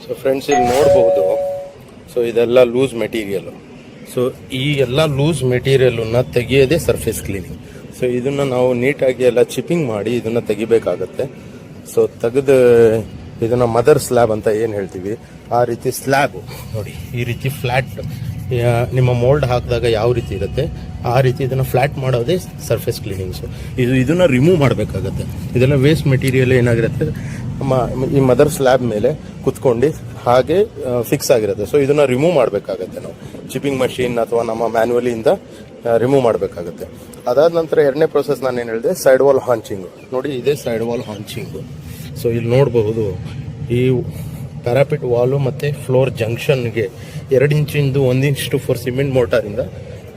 So friends ಇಲ್ಲಿ ನೋಡ್ಬೋದು. So ಇದೆಲ್ಲ ಲೂಸ್ ಮೆಟೀರಿಯಲ್. ಸೊ ಈ ಎಲ್ಲ ಲೂಸ್ ಮೆಟೀರಿಯಲನ್ನು ತೆಗೆಯೋದೇ ಸರ್ಫೇಸ್ ಕ್ಲೀನಿಂಗ್. ಸೊ ಇದನ್ನು ನಾವು ನೀಟಾಗಿ ಎಲ್ಲ ಚಿಪ್ಪಿಂಗ್ ಮಾಡಿ ಇದನ್ನು ತೆಗಿಬೇಕಾಗತ್ತೆ. ಸೊ ತೆಗೆದು ಇದನ್ನು ಮದರ್ ಸ್ಲ್ಯಾಬ್ ಅಂತ ಏನು ಹೇಳ್ತೀವಿ ಆ ರೀತಿ ಸ್ಲ್ಯಾಬ್ ನೋಡಿ, ಈ ರೀತಿ ಫ್ಲ್ಯಾಟ್ ನಿಮ್ಮ ಮೋಲ್ಡ್ ಹಾಕಿದಾಗ ಯಾವ ರೀತಿ ಇರುತ್ತೆ ಆ ರೀತಿ ಇದನ್ನು ಫ್ಲ್ಯಾಟ್ ಮಾಡೋದೇ ಸರ್ಫೇಸ್ ಕ್ಲೀನಿಂಗ್ಸು. ಇದನ್ನು ರಿಮೂವ್ ಮಾಡಬೇಕಾಗತ್ತೆ. ಇದೆಲ್ಲ ವೇಸ್ಟ್ ಮೆಟೀರಿಯಲ್ ಏನಾಗಿರುತ್ತೆ ಈ ಮದರ್ ಸ್ಲ್ಯಾಬ್ ಮೇಲೆ ಕುತ್ಕೊಂಡು ಹಾಗೆ ಫಿಕ್ಸ್ ಆಗಿರುತ್ತೆ. ಸೊ ಇದನ್ನು ರಿಮೂವ್ ಮಾಡಬೇಕಾಗತ್ತೆ ನಾವು ಚಿಪ್ಪಿಂಗ್ ಮಷೀನ್ ಅಥವಾ ನಮ್ಮ ಮ್ಯಾನ್ಯುವಲಿಯಿಂದ ರಿಮೂವ್ ಮಾಡಬೇಕಾಗತ್ತೆ. ಅದಾದ ನಂತರ ಎರಡನೇ ಪ್ರೊಸೆಸ್ ನಾನು ಏನು ಹೇಳಿದೆ, ಸೈಡ್ ವಾಲ್ ಹಾಂಚಿಂಗು. ನೋಡಿ ಇದೇ ಸೈಡ್ ವಾಲ್ ಹಾಂಚಿಂಗು. ಸೊ ಇಲ್ಲಿ ನೋಡಬಹುದು ಈ ಪ್ಯಾರಾಪಿಟ್ ವಾಲು ಮತ್ತು ಫ್ಲೋರ್ ಜಂಕ್ಷನ್ಗೆ 2 ಇಂಚಿಂದು 1:4 ಸಿಮೆಂಟ್ ಮೋಟಾರಿಂದ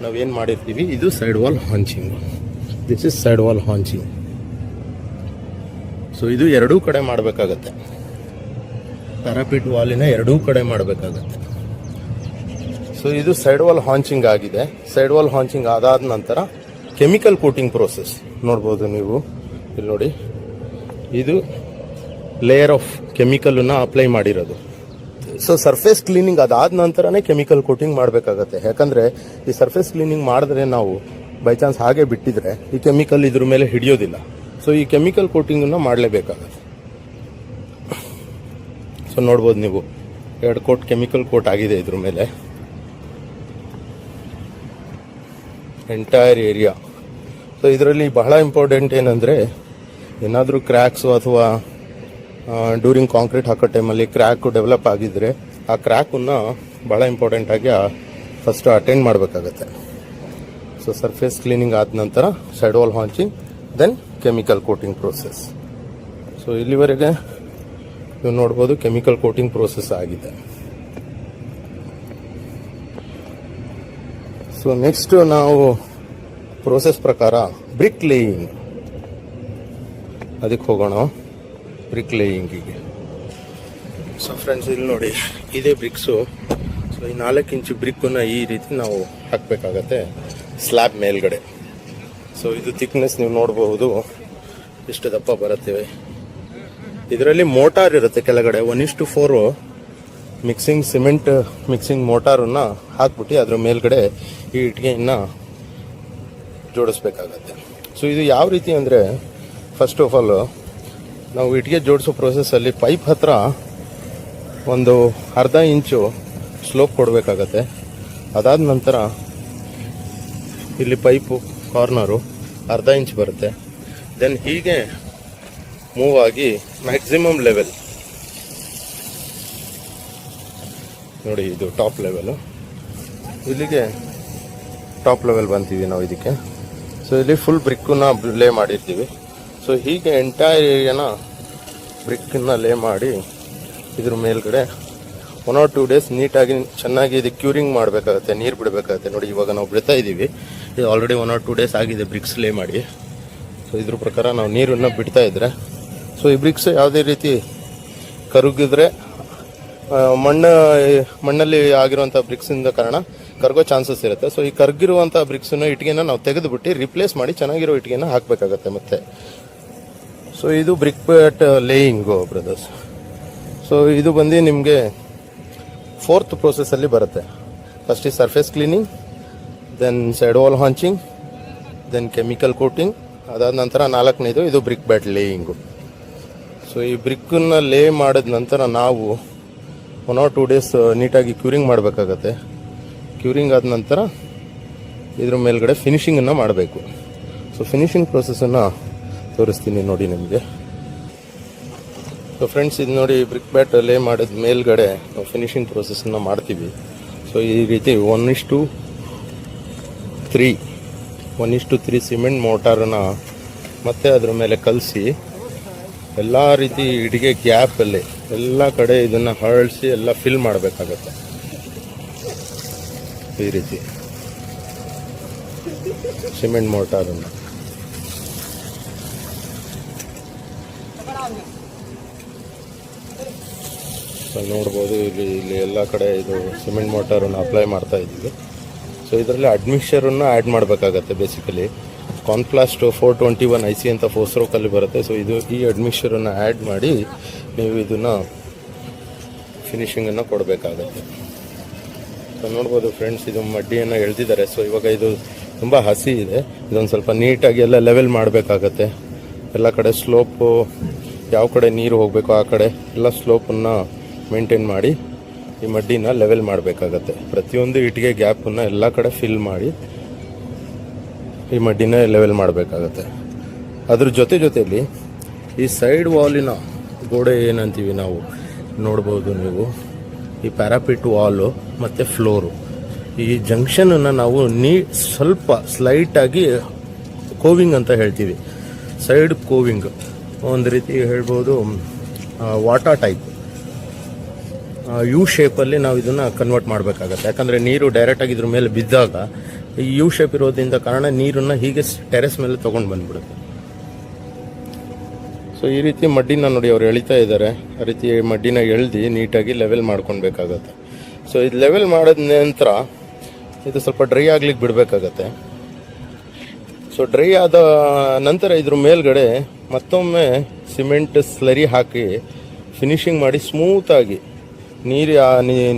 ನಾವೇನು ಮಾಡಿರ್ತೀವಿ ಇದು side wall haunching. This is side wall haunching. So ಇದು ಎರಡೂ ಕಡೆ ಮಾಡಬೇಕಾಗತ್ತೆ. ಪ್ಯಾರಾಪಿಟ್ ವಾಲಿನ ಎರಡೂ ಕಡೆ ಮಾಡಬೇಕಾಗತ್ತೆ. ಸೊ ಇದು ಸೈಡ್ ವಾಲ್ ಹಾಂಚಿಂಗ್ ಆಗಿದೆ. ಸೈಡ್ ವಾಲ್ ಹಾಂಚಿಂಗ್ ಆದಾದ ನಂತರ ಕೆಮಿಕಲ್ ಕೋಟಿಂಗ್ ಪ್ರೋಸೆಸ್ ನೋಡ್ಬೋದು ನೀವು ಇಲ್ಲಿ ನೋಡಿ. ಇದು ಲೇಯರ್ ಆಫ್ ಕೆಮಿಕಲನ್ನು ಅಪ್ಲೈ ಮಾಡಿರೋದು. ಸೊ ಸರ್ಫೇಸ್ ಕ್ಲೀನಿಂಗ್ ಅದಾದ ನಂತರನೇ ಕೆಮಿಕಲ್ ಕೋಟಿಂಗ್ ಮಾಡಬೇಕಾಗತ್ತೆ. ಯಾಕಂದರೆ ಈ ಸರ್ಫೇಸ್ ಕ್ಲೀನಿಂಗ್ ಮಾಡಿದ್ರೆ ನಾವು ಬೈ ಚಾನ್ಸ್ ಹಾಗೆ ಬಿಟ್ಟಿದ್ರೆ ಈ ಕೆಮಿಕಲ್ ಇದ್ರ ಮೇಲೆ ಹಿಡಿಯೋದಿಲ್ಲ. ಸೊ ಈ ಕೆಮಿಕಲ್ ಕೋಟಿಂಗನ್ನು ಮಾಡಲೇಬೇಕಾಗತ್ತೆ. ಸೊ ನೋಡ್ಬೋದು ನೀವು 2 ಕೋಟ್ ಕೆಮಿಕಲ್ ಕೋಟ್ ಆಗಿದೆ ಇದ್ರ ಮೇಲೆ ಎಂಟೈರ್ ಏರಿಯಾ. ಸೊ ಇದರಲ್ಲಿ ಬಹಳ ಇಂಪಾರ್ಟೆಂಟ್ ಏನಂದರೆ ಏನಾದರೂ ಕ್ರ್ಯಾಕ್ಸು ಅಥವಾ ಡ್ಯೂರಿಂಗ್ ಕಾಂಕ್ರೀಟ್ ಹಾಕೋ ಟೈಮಲ್ಲಿ ಕ್ರ್ಯಾಕು ಡೆವಲಪ್ ಆಗಿದ್ದರೆ ಆ ಕ್ರ್ಯಾಕನ್ನು ಭಾಳ ಇಂಪಾರ್ಟೆಂಟಾಗಿ ಫಸ್ಟು ಅಟೆಂಡ್ ಮಾಡಬೇಕಾಗತ್ತೆ. ಸೊ ಸರ್ಫೇಸ್ ಕ್ಲೀನಿಂಗ್ ಆದ ನಂತರ side wall haunching, then chemical coating process. So ಇಲ್ಲಿವರೆಗೆ ನೀವು ನೋಡ್ಬೋದು ಕೆಮಿಕಲ್ ಕೋಟಿಂಗ್ ಪ್ರೋಸೆಸ್ ಆಗಿದೆ. ಸೊ ನೆಕ್ಸ್ಟ್ ನಾವು ಪ್ರೋಸೆಸ್ ಪ್ರಕಾರ ಬ್ರಿಕ್ ಲೇಯಿಂಗ್ ಅದಕ್ಕೆ ಹೋಗೋಣ. ಬ್ರಿಕ್ ಲೇಯಿಂಗಿಗೆ ಸೊ ಫ್ರೆಂಡ್ಸ್ ಇಲ್ಲಿ ನೋಡಿ ಇದೇ ಬ್ರಿಕ್ಸು. ಸೊ ಈ 4 ಇಂಚು ಬ್ರಿಕ್ಕನ್ನು ಈ ರೀತಿ ನಾವು ಹಾಕಬೇಕಾಗತ್ತೆ ಸ್ಲ್ಯಾಬ್ ಮೇಲ್ಗಡೆ. ಸೊ ಇದು ಥಿಕ್ನೆಸ್ ನೀವು ನೋಡಬಹುದು ಇಷ್ಟು ದಪ್ಪ ಬರುತ್ತೇವೆ. ಇದರಲ್ಲಿ ಮೋಟಾರ್ ಇರುತ್ತೆ ಕೆಳಗಡೆ 1:4 ಮಿಕ್ಸಿಂಗ್ ಸಿಮೆಂಟ್ ಮಿಕ್ಸಿಂಗ್ ಮೋಟಾರನ್ನು ಹಾಕ್ಬಿಟ್ಟು ಅದ್ರ ಮೇಲ್ಗಡೆ ಈ ಇಟ್ಟಿಗೆಯನ್ನು ಜೋಡಿಸ್ಬೇಕಾಗತ್ತೆ. ಸೊ ಇದು ಯಾವ ರೀತಿ ಅಂದರೆ ಫಸ್ಟ್ ಆಫ್ ಆಲ್ ನಾವು ಇಟ್ಟಿಗೆ ಜೋಡಿಸೋ ಪ್ರೊಸೆಸ್ಸಲ್ಲಿ ಪೈಪ್ ಹತ್ರ ಒಂದು ಅರ್ಧ ಇಂಚು ಸ್ಲೋಪ್ ಕೊಡಬೇಕಾಗತ್ತೆ. ಅದಾದ ನಂತರ ಇಲ್ಲಿ ಪೈಪು ಕಾರ್ನರು ಅರ್ಧ ಇಂಚ್ ಬರುತ್ತೆ. ದೆನ್ ಹೀಗೆ ಮೂವ್ ಆಗಿ ಮ್ಯಾಕ್ಸಿಮಮ್ ಲೆವೆಲ್ ನೋಡಿ, ಇದು ಟಾಪ್ ಲೆವೆಲು. ಇಲ್ಲಿಗೆ ಟಾಪ್ ಲೆವೆಲ್ ಬಂತೀವಿ ನಾವು ಇದಕ್ಕೆ. ಸೊ ಇಲ್ಲಿ ಫುಲ್ ಬ್ರಿಕ್ಕನ್ನ ಲೇ ಮಾಡಿರ್ತೀವಿ. ಸೊ ಹೀಗೆ ಎಂಟೈರ್ ಏರಿಯಾನ ಬ್ರಿಕ್ಕನ್ನು ಲೇ ಮಾಡಿ ಇದ್ರ ಮೇಲ್ಗಡೆ 1 or 2 ಡೇಸ್ ನೀಟಾಗಿ ಚೆನ್ನಾಗಿ ಇದು ಕ್ಯೂರಿಂಗ್ ಮಾಡಬೇಕಾಗತ್ತೆ, ನೀರು ಬಿಡಬೇಕಾಗತ್ತೆ. ನೋಡಿ ಇವಾಗ ನಾವು ಬಿಡ್ತಾ ಇದ್ದೀವಿ, ಇದು ಆಲ್ರೆಡಿ 1 or 2 ಡೇಸ್ ಆಗಿದೆ ಬ್ರಿಕ್ಸ್ ಲೇ ಮಾಡಿ. ಸೊ ಇದ್ರ ಪ್ರಕಾರ ನಾವು ನೀರನ್ನು ಬಿಡ್ತಾ ಇದ್ರೆ ಸೊ ಈ ಬ್ರಿಕ್ಸ್ ಯಾವುದೇ ರೀತಿ ಕರಗಿದ್ರೆ ಮಣ್ಣಲ್ಲಿ ಆಗಿರುವಂಥ ಬ್ರಿಕ್ಸಿಂದ ಕಾರಣ ಕರಗೋ ಚಾನ್ಸಸ್ ಇರುತ್ತೆ. ಸೊ ಈ ಕರಗಿರುವಂಥ ಬ್ರಿಕ್ಸನ್ನು ಇಟ್ಟಿಗೆನ ನಾವು ತೆಗೆದುಬಿಟ್ಟು ರಿಪ್ಲೇಸ್ ಮಾಡಿ ಚೆನ್ನಾಗಿರೋ ಇಟ್ಟಿಗೆನ ಹಾಕಬೇಕಾಗತ್ತೆ ಮತ್ತೆ. ಸೊ ಇದು brick bat laying brothers. So ಇದು ಬಂದು ನಿಮಗೆ 4th ಪ್ರೋಸೆಸ್ಸಲ್ಲಿ ಬರುತ್ತೆ. ಫಸ್ಟ್ ಈ surface cleaning, then side wall haunching, then chemical coating, ಅದಾದ ನಂತರ 4ನೇದು ಇದು ಬ್ರಿಕ್ ಬ್ಯಾಟ್ ಲೇಯಿಂಗು. ಸೊ ಈ ಬ್ರಿಕ್ಕನ್ನು ಲೇ ಮಾಡಿದ ನಂತರ ನಾವು 1 or 2 ಡೇಸ್ ನೀಟಾಗಿ ಕ್ಯೂರಿಂಗ್ ಮಾಡಬೇಕಾಗತ್ತೆ. ಕ್ಯೂರಿಂಗ್ ಆದ ನಂತರ ಇದ್ರ ಮೇಲ್ಗಡೆ ಫಿನಿಷಿಂಗನ್ನು ಮಾಡಬೇಕು. ಸೊ ಫಿನಿಷಿಂಗ್ ಪ್ರೋಸೆಸ್ಸನ್ನು ತೋರಿಸ್ತೀನಿ ನೋಡಿ ನಿಮಗೆ. ಸೊ ಫ್ರೆಂಡ್ಸ್ ಇದು ನೋಡಿ ಬ್ರಿಕ್ ಬ್ಯಾಟ್ ಲೇ ಮಾಡಿದ ಮೇಲ್ಗಡೆ ನಾವು ಫಿನಿಷಿಂಗ್ ಪ್ರೋಸೆಸ್ಸನ್ನು ಮಾಡ್ತೀವಿ. ಸೊ ಈ ರೀತಿ 1:3 ಸಿಮೆಂಟ್ ಮೋಟಾರನ್ನು ಮತ್ತೆ ಅದ್ರ ಮೇಲೆ ಕಲಸಿ ಎಲ್ಲ ರೀತಿ ಇಡಿಗೆ ಗ್ಯಾಪಲ್ಲಿ ಎಲ್ಲ ಕಡೆ ಇದನ್ನು ಹರಳಿಸಿ ಎಲ್ಲ ಫಿಲ್ ಮಾಡಬೇಕಾಗತ್ತೆ. ಈ ರೀತಿ ಸಿಮೆಂಟ್ ಮೋಟಾರನ್ನು ನೋಡ್ಬೋದು. ಇಲ್ಲಿ ಎಲ್ಲ ಕಡೆ ಇದು ಸಿಮೆಂಟ್ ಮೋಟಾರನ್ನು ಅಪ್ಲೈ ಮಾಡ್ತಾ ಇದ್ದೀವಿ. ಸೊ ಇದರಲ್ಲಿ ಅಡ್ಮಿಕ್ಸರನ್ನು ಆ್ಯಡ್ ಮಾಡಬೇಕಾಗತ್ತೆ. ಬೇಸಿಕಲಿ ಕಾನ್ಪ್ಲಾಸ್ಟ್ 421 IC ಅಂತ 4 ಸ್ಟ್ರೋಕಲ್ಲಿ ಬರುತ್ತೆ. ಸೊ ಈ ಅಡ್ಮಿಕ್ಸರನ್ನು ಆ್ಯಡ್ ಮಾಡಿ ನೀವು ಇದನ್ನು ಫಿನಿಶಿಂಗನ್ನು ಕೊಡಬೇಕಾಗತ್ತೆ. ಸೊ ನೋಡ್ಬೋದು ಫ್ರೆಂಡ್ಸ್, ಇದು ಮಡ್ಡಿಯನ್ನು ಎಳೆದಿದ್ದಾರೆ. ಸೊ ಇವಾಗ ಇದು ತುಂಬ ಹಸಿ ಇದೆ. ಇದೊಂದು ಸ್ವಲ್ಪ ನೀಟಾಗಿ ಎಲ್ಲ ಲೆವೆಲ್ ಮಾಡಬೇಕಾಗತ್ತೆ. ಎಲ್ಲ ಕಡೆ ಸ್ಲೋಪು, ಯಾವ ಕಡೆ ನೀರು ಹೋಗಬೇಕು ಆ ಕಡೆ ಎಲ್ಲ ಸ್ಲೋಪನ್ನು ಮೇಂಟೈನ್ ಮಾಡಿ ಈ ಮಡ್ಡಿನ ಲೆವೆಲ್ ಮಾಡಬೇಕಾಗತ್ತೆ. ಪ್ರತಿಯೊಂದು ಇಟ್ಟಿಗೆ ಗ್ಯಾಪನ್ನು ಎಲ್ಲ ಕಡೆ ಫಿಲ್ ಮಾಡಿ ಈ ಮಡ್ಡಿನ ಲೆವೆಲ್ ಮಾಡಬೇಕಾಗತ್ತೆ. ಅದ್ರ ಜೊತೆಯಲ್ಲಿ ಈ ಸೈಡ್ ವಾಲಿನ ಗೋಡೆ ಏನಂತೀವಿ ನಾವು, ನೋಡ್ಬೋದು ನೀವು, ಈ ಪ್ಯಾರಾಪಿಟ್ ವಾಲು ಮತ್ತು ಫ್ಲೋರು, ಈ ಜಂಕ್ಷನನ್ನು ನಾವು ಸ್ವಲ್ಪ ಸ್ಲೈಟಾಗಿ ಕೋವಿಂಗ್ ಅಂತ ಹೇಳ್ತೀವಿ. ಸೈಡ್ ಕೋವಿಂಗ್ ಒಂದು ರೀತಿ ಹೇಳ್ಬೋದು, ವಾಟರ್ ಟೈಪ್ ಯು ಶೇಪಲ್ಲಿ ನಾವು ಇದನ್ನು ಕನ್ವರ್ಟ್ ಮಾಡಬೇಕಾಗತ್ತೆ. ಯಾಕಂದರೆ ನೀರು ಡೈರೆಕ್ಟಾಗಿ ಇದ್ರ ಮೇಲೆ ಬಿದ್ದಾಗ ಈ ಯು ಶೇಪ್ ಇರೋದ್ರಿಂದ ಕಾರಣ ನೀರನ್ನು ಹೀಗೆ ಟೆರೆಸ್ ಮೇಲೆ ತೊಗೊಂಡು ಬಂದ್ಬಿಡುತ್ತೆ. ಸೊ ಈ ರೀತಿ ಮಡ್ಡಿನ ನೋಡಿ ಅವ್ರು ಎಳಿತಾ ಇದ್ದಾರೆ. ಆ ರೀತಿ ಮಡ್ಡಿನ ಎಳ್ದು ನೀಟಾಗಿ ಲೆವೆಲ್ ಮಾಡ್ಕೊಳ್ಬೇಕಾಗತ್ತೆ. ಸೊ ಇದು ಲೆವೆಲ್ ಮಾಡಿದ ನಂತರ ಇದು ಸ್ವಲ್ಪ ಡ್ರೈ ಆಗ್ಲಿಕ್ಕೆ ಬಿಡಬೇಕಾಗತ್ತೆ. ಸೊ ಡ್ರೈ ಆದ ನಂತರ ಇದ್ರ ಮೇಲ್ಗಡೆ ಮತ್ತೊಮ್ಮೆ ಸಿಮೆಂಟ್ ಸ್ಲರಿ ಹಾಕಿ ಫಿನಿಶಿಂಗ್ ಮಾಡಿ ಸ್ಮೂತಾಗಿ, ನೀರು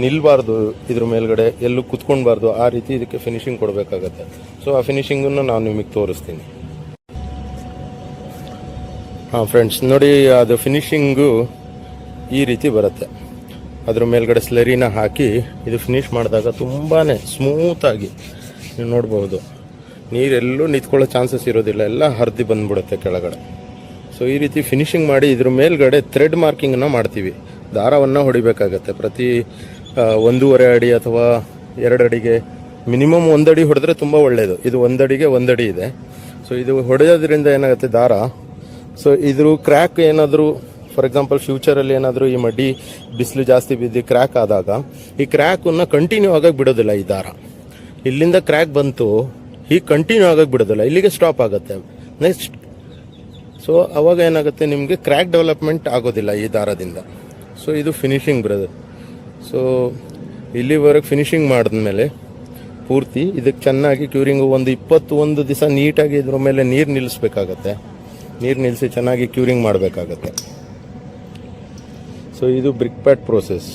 ನಿಲ್ಬಾರ್ದು, ಇದ್ರ ಮೇಲ್ಗಡೆ ಎಲ್ಲೂ ಕುತ್ಕೊಳ್ಬಾರ್ದು, ಆ ರೀತಿ ಇದಕ್ಕೆ ಫಿನಿಶಿಂಗ್ ಕೊಡಬೇಕಾಗತ್ತೆ. ಸೊ ಆ ಫಿನಿಶಿಂಗನ್ನು ನಾನು ನಿಮಗೆ ತೋರಿಸ್ತೀನಿ. ಹಾಂ ಫ್ರೆಂಡ್ಸ್, ನೋಡಿ ಅದು ಫಿನಿಶಿಂಗು ಈ ರೀತಿ ಬರುತ್ತೆ. ಅದ್ರ ಮೇಲ್ಗಡೆ ಸ್ಲರಿನ ಹಾಕಿ ಇದು ಫಿನಿಶ್ ಮಾಡಿದಾಗ ತುಂಬಾ ಸ್ಮೂತಾಗಿ ನೀವು ನೋಡ್ಬೋದು, ನೀರೆಲ್ಲೂ ನಿಂತ್ಕೊಳ್ಳೋ ಚಾನ್ಸಸ್ ಇರೋದಿಲ್ಲ, ಎಲ್ಲ ಹರಿದು ಬಂದ್ಬಿಡುತ್ತೆ ಕೆಳಗಡೆ. ಸೊ ಈ ರೀತಿ ಫಿನಿಶಿಂಗ್ ಮಾಡಿ ಇದ್ರ ಮೇಲ್ಗಡೆ ಥ್ರೆಡ್ ಮಾರ್ಕಿಂಗನ್ನು ಮಾಡ್ತೀವಿ. ದಾರವನ್ನು ಹೊಡಿಬೇಕಾಗತ್ತೆ. ಪ್ರತಿ 1.5 ಅಡಿ ಅಥವಾ 2 ಅಡಿಗೆ ಮಿನಿಮಮ್ 1 ಅಡಿ ಹೊಡೆದ್ರೆ ತುಂಬ ಒಳ್ಳೆಯದು. ಇದು 1 ಅಡಿಗೆ 1 ಅಡಿ ಇದೆ. ಸೊ ಇದು ಹೊಡೆಯೋದ್ರಿಂದ ಏನಾಗುತ್ತೆ ದಾರ, ಸೊ ಇದ್ರ ಕ್ರ್ಯಾಕ್ ಏನಾದರೂ, ಫಾರ್ ಎಕ್ಸಾಂಪಲ್ ಫ್ಯೂಚರಲ್ಲಿ ಏನಾದರೂ ಈ ಮಡ್ಡಿ ಬಿಸಿಲು ಜಾಸ್ತಿ ಬಿದ್ದು ಕ್ರ್ಯಾಕ್ ಆದಾಗ ಈ ಕ್ರ್ಯಾಕನ್ನು ಕಂಟಿನ್ಯೂ ಆಗಕ್ಕೆ ಬಿಡೋದಿಲ್ಲ. ಈ ದಾರ ಇಲ್ಲಿಂದ ಕ್ರ್ಯಾಕ್ ಬಂತು, ಹೀಗೆ ಕಂಟಿನ್ಯೂ ಆಗಕ್ಕೆ ಬಿಡೋದಿಲ್ಲ, ಇಲ್ಲಿಗೆ ಸ್ಟಾಪ್ ಆಗುತ್ತೆ ನೆಕ್ಸ್ಟ್. ಸೊ ಅವಾಗ ಏನಾಗುತ್ತೆ, ನಿಮಗೆ ಕ್ರ್ಯಾಕ್ ಡೆವಲಪ್ಮೆಂಟ್ ಆಗೋದಿಲ್ಲ ಈ ದಾರದಿಂದ. ಸೊ ಇದು ಫಿನಿಶಿಂಗ್ ಬ್ರದರ್. ಸೊ ಇಲ್ಲಿವರೆಗೆ ಫಿನಿಶಿಂಗ್ ಮಾಡಿದ್ಮೇಲೆ ಪೂರ್ತಿ ಇದಕ್ಕೆ ಚೆನ್ನಾಗಿ ಕ್ಯೂರಿಂಗು ಒಂದು 21 ದಿವಸ ನೀಟಾಗಿ ಇದ್ರ ಮೇಲೆ ನೀರು ನಿಲ್ಲಿಸ್ಬೇಕಾಗತ್ತೆ. ನೀರು ನಿಲ್ಲಿಸಿ ಚೆನ್ನಾಗಿ ಕ್ಯೂರಿಂಗ್ ಮಾಡಬೇಕಾಗತ್ತೆ. ಸೊ ಇದು ಬ್ರಿಕ್ ಪ್ಯಾಡ್ ಪ್ರೋಸೆಸ್.